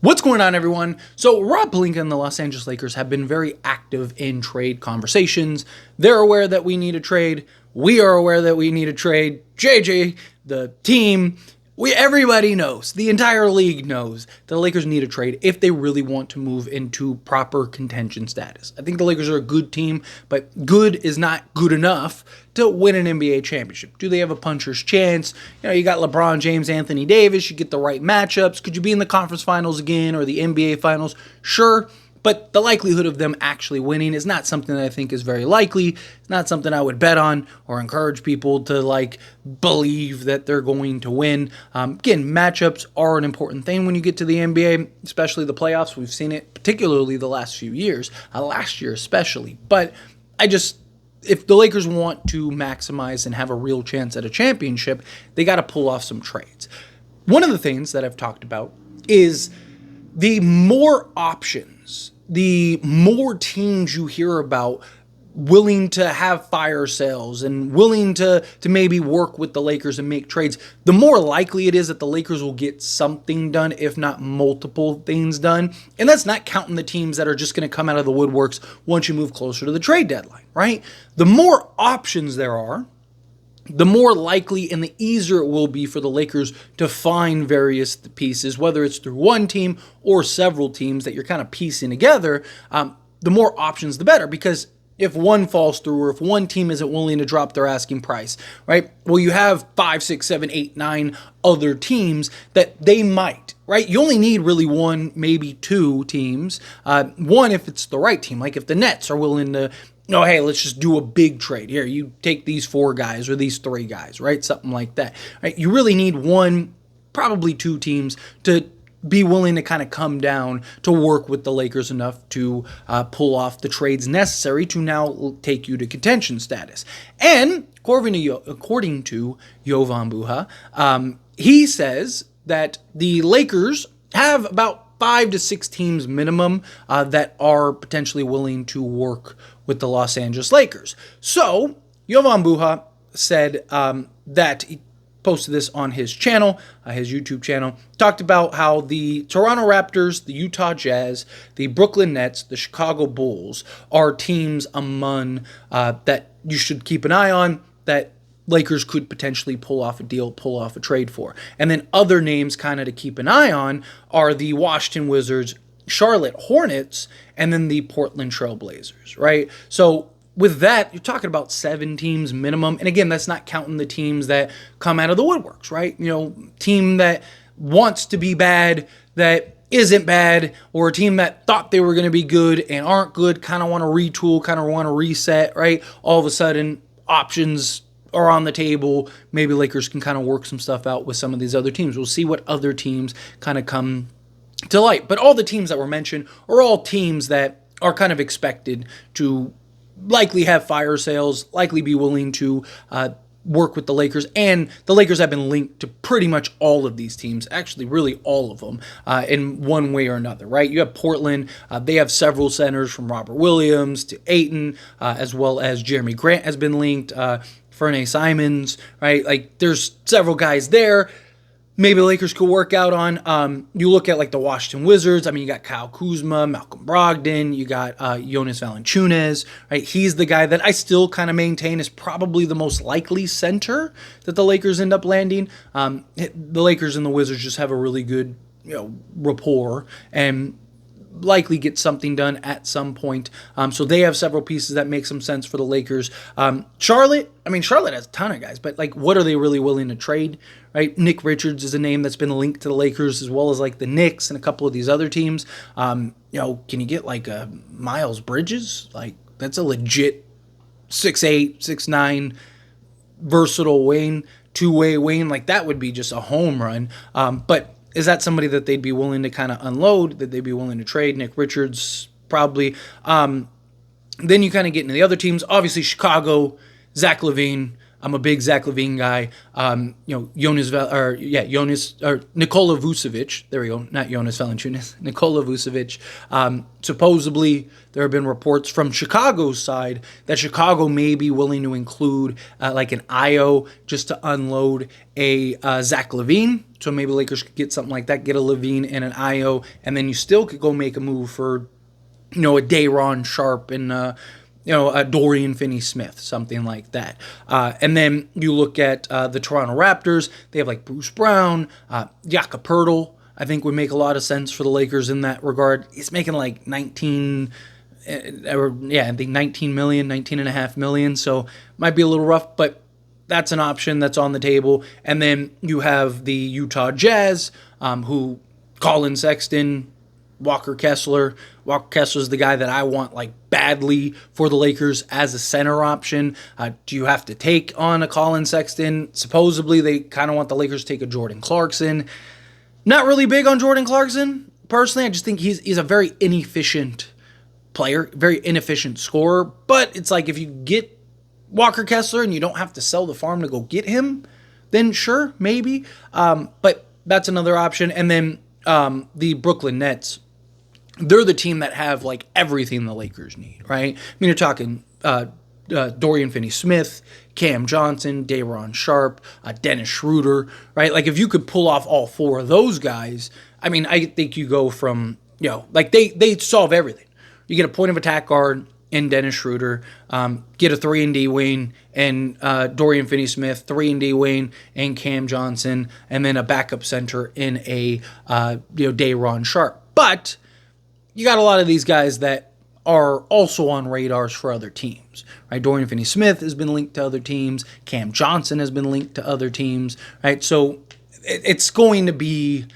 What's going on, everyone? So Rob Pelinka and the Los Angeles Lakers have been very active in trade conversations. They're aware that we need a trade. We are aware that we need a trade. JJ, the team, everybody knows. The entire league knows the Lakers need a trade if they really want to move into proper contention status. I think the Lakers are a good team, but good is not good enough to win an NBA championship. Do they have a puncher's chance? You got LeBron James, Anthony Davis. You get the right matchups. Could you be in the conference finals again or the NBA finals? Sure. But the likelihood of them actually winning is not something that I think is very likely. It's not something I would bet on or encourage people to believe that they're going to win. Again, matchups are an important thing when you get to the NBA, especially the playoffs. We've seen it particularly the last few years, last year especially. But if the Lakers want to maximize and have a real chance at a championship, they got to pull off some trades. One of the things that I've talked about is the more options, the more teams you hear about willing to have fire sales and willing to maybe work with the Lakers and make trades, the more likely it is that the Lakers will get something done, if not multiple things done. And that's not counting the teams that are just going to come out of the woodworks once you move closer to the trade deadline, right? The more options there are, the more likely and the easier it will be for the Lakers to find various pieces, whether it's through one team or several teams that you're kind of piecing together. The more options, the better, because if one falls through or if one team isn't willing to drop their asking price, right? Well, you have 5, 6, 7, 8, 9 other teams that they might, right? You only need really one, maybe two teams. One, if it's the right team, like if the Nets are willing to, hey, let's just do a big trade. Here, you take these 4 guys or these 3 guys, right? Something like that, right? You really need one, probably 2 teams to be willing to kind of come down to work with the Lakers enough to pull off the trades necessary to now take you to contention status. And according to Jovan Buha, he says that the Lakers have about 5 to 6 teams minimum that are potentially willing to work with the Los Angeles Lakers. So Jovan Buha said that he posted this on his channel, his YouTube channel, talked about how the Toronto Raptors, the Utah Jazz, the Brooklyn Nets, the Chicago Bulls are teams among that you should keep an eye on, that Lakers could potentially pull off a deal, pull off a trade for. And then other names kind of to keep an eye on are the Washington Wizards, Charlotte Hornets, and then the Portland Trail Blazers, right? So with that, you're talking about 7 teams minimum. And again, that's not counting the teams that come out of the woodworks, right? Team that wants to be bad, that isn't bad, or a team that thought they were going to be good and aren't good, kind of want to retool, kind of want to reset, right? All of a sudden, options are on the table. Maybe Lakers can kind of work some stuff out with some of these other teams. We'll see what other teams kind of come to light. But all the teams that were mentioned are all teams that are kind of expected to likely have fire sales, likely be willing to work with the Lakers. And the Lakers have been linked to pretty much all of these teams, actually really all of them, in one way or another, right? You have Portland. They have several centers from Robert Williams to Ayton, as well as Jeremy Grant has been linked, Ferne Simons, right? There's several guys there. Maybe the Lakers could work out on. You look at the Washington Wizards. I mean, you got Kyle Kuzma, Malcolm Brogdon. You got Jonas Valanciunas, right? He's the guy that I still kind of maintain is probably the most likely center that the Lakers end up landing. The Lakers and the Wizards just have a really good, rapport and likely get something done at some point. So they have several pieces that make some sense for the Lakers. Charlotte has a ton of guys, but what are they really willing to trade, right? Nick Richards is a name that's been linked to the Lakers, as well as the Knicks and a couple of these other teams. Can you get a Miles Bridges? That's a legit 6'8", 6'9", versatile wing, two-way wing. That would be just a home run. But is that somebody that they'd be willing to kind of unload, that they'd be willing to trade? Nick Richards, probably. Then you kind of get into the other teams. Obviously, Chicago, Zach LaVine. I'm a big Zach LaVine guy. Nikola Vucevic. There we go. Not Jonas Valanciunas. Nikola Vucevic. Supposedly, there have been reports from Chicago's side that Chicago may be willing to include an IO just to unload a Zach LaVine. So maybe Lakers could get something like that, get a Levine and an Io, and then you still could go make a move for, a Day'Ron Sharpe and a Dorian Finney-Smith, something like that. And then you look at the Toronto Raptors. They have like Bruce Brown, Jakob Poeltl. I think would make a lot of sense for the Lakers in that regard. He's making like 19 million, 19.5 million. So might be a little rough, but that's an option that's on the table. And then you have the Utah Jazz, who Colin Sexton, Walker Kessler. Walker Kessler's the guy that I want like badly for the Lakers as a center option. Do you have to take on a Colin Sexton? Supposedly they kind of want the Lakers to take a Jordan Clarkson. Not really big on Jordan Clarkson. Personally, I just think he's a very inefficient player, very inefficient scorer. But it's like if you get Walker Kessler and you don't have to sell the farm to go get him, then sure, maybe. But that's another option. And then the Brooklyn Nets, they're the team that have like everything the Lakers need, right? I mean, you're talking Dorian Finney-Smith, Cam Johnson, Day'Ron Sharpe, Dennis Schroeder, right? Like if you could pull off all four of those guys, I mean, I think you go from, like they solve everything. You get a point of attack guard in Dennis Schroeder, get a 3-and-D wing and Dorian Finney-Smith, 3-and-D wing and Cam Johnson, and then a backup center in a Day'Ron Sharpe. But you got a lot of these guys that are also on radars for other teams, right? Dorian Finney-Smith has been linked to other teams. Cam Johnson has been linked to other teams, right? So it's going to be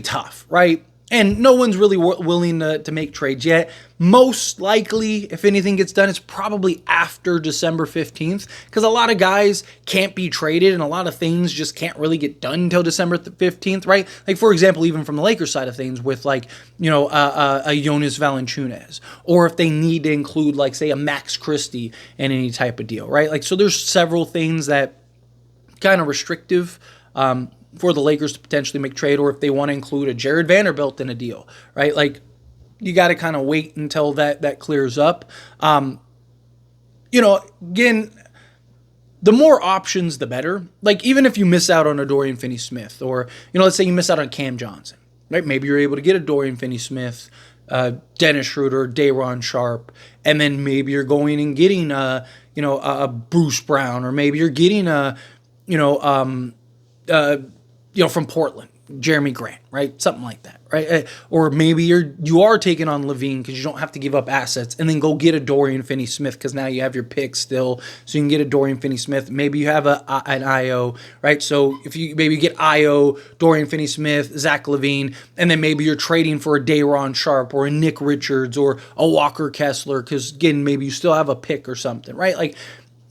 tough, right? And no one's really willing to make trades yet. Most likely, if anything gets done, it's probably after December 15th because a lot of guys can't be traded and a lot of things just can't really get done until December 15th, right? Like, for example, even from the Lakers side of things with, like, a Jonas Valanciunas, or if they need to include, like, say, a Max Christie in any type of deal, right? Like, so there's several things that kind of restrictive for the Lakers to potentially make trade, or if they want to include a Jared Vanderbilt in a deal, right? Like, you got to kind of wait until that clears up. Again, the more options, the better. Like, even if you miss out on a Dorian Finney-Smith, or, let's say you miss out on Cam Johnson, right? Maybe you're able to get a Dorian Finney-Smith, Dennis Schroeder, Day'Ron Sharpe, and then maybe you're going and getting a Bruce Brown, or maybe you're getting from Portland, Jeremy Grant, right? Something like that, right? Or maybe you are taking on Levine because you don't have to give up assets, and then go get a Dorian Finney-Smith because now you have your pick still, so you can get a Dorian Finney-Smith. Maybe you have an Io, right? So if you maybe get Io, Dorian Finney-Smith, Zach LaVine, and then maybe you're trading for a Day'Ron Sharpe or a Nick Richards or a Walker Kessler because, again, maybe you still have a pick or something, right? Like,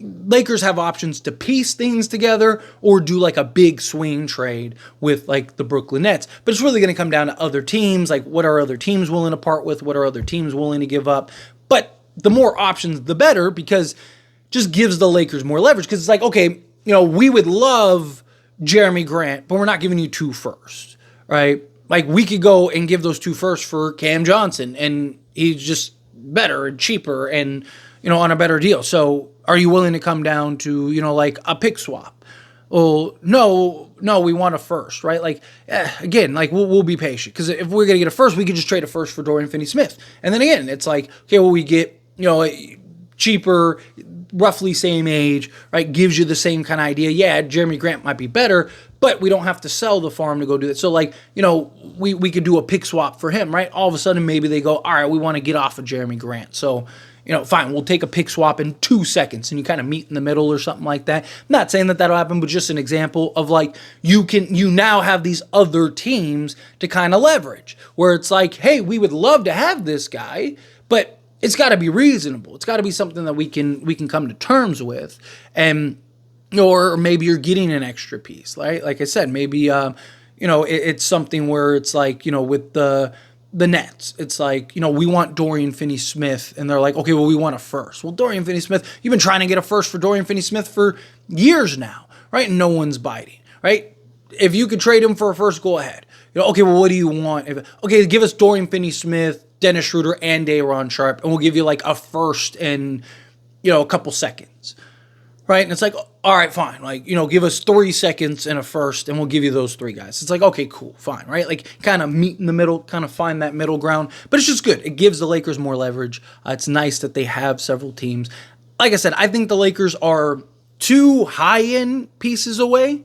Lakers have options to piece things together or do like a big swing trade with like the Brooklyn Nets. But it's really going to come down to other teams. Like, what are other teams willing to part with? What are other teams willing to give up? But the more options, the better, because it just gives the Lakers more leverage. Because it's like, okay, we would love Jeremy Grant, but we're not giving you 2 firsts, right? Like, we could go and give those 2 firsts for Cam Johnson, and he's just better and cheaper and, on a better deal. So are you willing to come down to, like a pick swap? Well, no, we want a first, right? Like, again, like we'll be patient, because if we're going to get a first, we could just trade a first for Dorian Finney-Smith. And then again, it's like, okay, well, we get, cheaper, roughly same age, right? Gives you the same kind of idea. Yeah, Jeremy Grant might be better, but we don't have to sell the farm to go do that. So, like, we could do a pick swap for him, right? All of a sudden, maybe they go, all right, we want to get off of Jeremy Grant. So, fine, we'll take a pick swap in 2 seconds, and you kind of meet in the middle or something like that. I'm not saying that that'll happen, but just an example of, like, you now have these other teams to kind of leverage, where it's like, hey, we would love to have this guy, but it's got to be reasonable. It's got to be something that we can come to terms with, and or maybe you're getting an extra piece, right? Like I said, maybe it's something where it's like, with the Nets, it's like, we want Dorian Finney-Smith, and they're like, okay, well, we want a first. Well, Dorian Finney-Smith, you've been trying to get a first for Dorian Finney-Smith for years now, right? And no one's biting, right? If you could trade him for a first, go ahead. Okay, well, what do you want? Okay, give us Dorian Finney-Smith, Dennis Schroeder, and Day'Ron Sharpe, and we'll give you like a first in, a couple seconds, right? And it's like, all right, fine. Like, give us 3 seconds and a first, and we'll give you those 3 guys. It's like, okay, cool, fine, right? Like, kind of meet in the middle, kind of find that middle ground. But it's just good. It gives the Lakers more leverage. It's nice that they have several teams. Like I said, I think the Lakers are 2 high-end pieces away,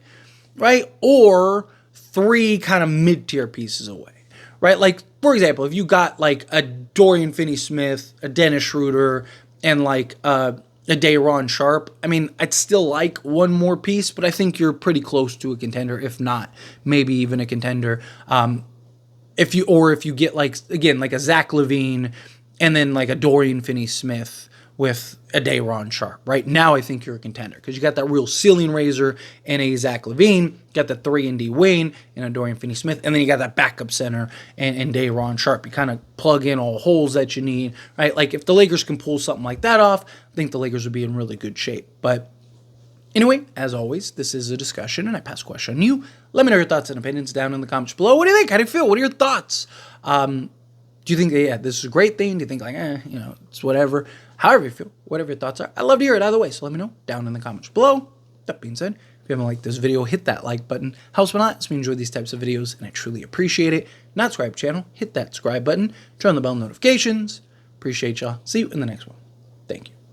right? Or 3 kind of mid-tier pieces away, right? Like, for example, if you got like a Dorian Finney-Smith, a Dennis Schroeder, and like a Day'Ron Sharpe, I mean, I'd still like one more piece, but I think you're pretty close to a contender, if not maybe even a contender. If you get like, again, like a Zach LaVine and then like a Dorian Finney-Smith with a Day'Ron Sharpe, right? Now I think you're a contender because you got that real ceiling raiser in a Zach LaVine, got the 3-and-D Wayne and a Dorian Finney-Smith, and then you got that backup center and Day'Ron Sharpe. You kind of plug in all holes that you need, right? Like if the Lakers can pull something like that off, I think the Lakers would be in really good shape. But anyway, as always, this is a discussion, and I pass the question on you. Let me know your thoughts and opinions down in the comments below. What do you think? How do you feel? What are your thoughts? Do you think that, yeah, this is a great thing? Do you think like, it's whatever? However you feel, whatever your thoughts are. I love to hear it either way, so let me know down in the comments below. That being said, if you haven't liked this video, hit that like button. Helps me a lot. Helps me enjoy these types of videos, and I truly appreciate it. Not subscribe to the channel, hit that subscribe button. Turn on the bell notifications. Appreciate y'all. See you in the next one. Thank you.